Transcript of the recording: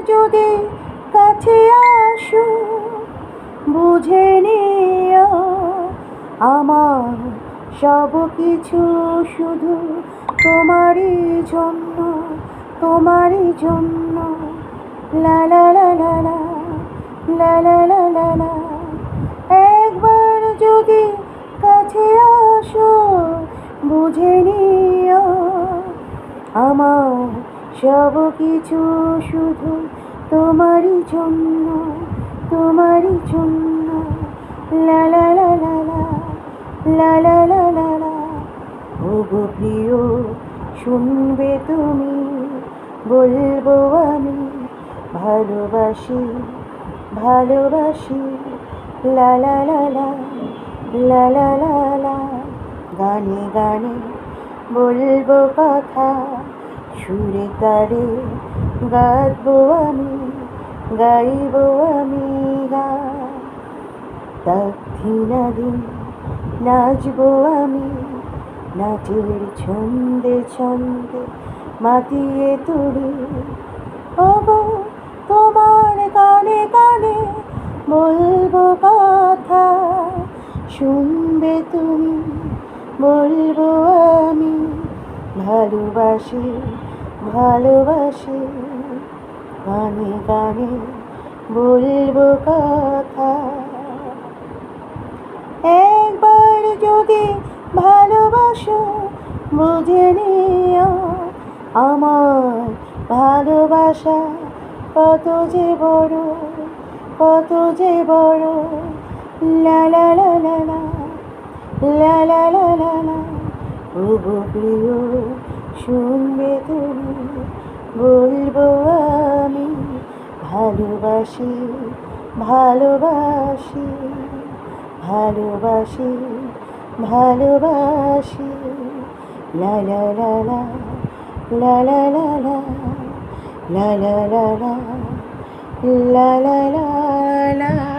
যদি কাছে আসো বুঝে নিও আমার সব কিছু শুধু তোমারই জন্য, তোমারই জন্য। লা লা লা লা লা লা লা লা লা লা। একবার যদি কাছে আসো বুঝে নিও আমার সব কিছু শুধু তোমারই জন্য, তোমারই জন্য। লা লা লা লা লা লা লা লা লা লা। ওগো প্রিয় শুনবে তুমি, বলবো আমি ভালোবাসি, ভালোবাসি। লা লা লা লা লা লা লা লা। গানে গানে বলবো কথা, সুরে তারে গাইবো আমি, গাইবো আমি গান। দিন নাচবো আমি, নাচের ছন্দে ছন্দে মাতিয়ে তুলি। ওগো তোমার কানে কানে বলবো কথা, শুনবে তুমি, বলবো আমি ভালোবাসি, ভালোবাসি। গানে গানে বলবো কথা। একবার যদি ভালোবাসো বুঝে নিও আমার ভালোবাসা কত যে বড়, কত যে বড়। লা লা লা লা লা লা লা লা লা লা। ওগো প্রিয় শুনবে তুমি, বলবো আমি ভালোবাসি, ভালোবাসি, ভালোবাসি, ভালোবাসি। লা লা লা লা লা লা লা লা লা লা লা লা লা লা লা লা।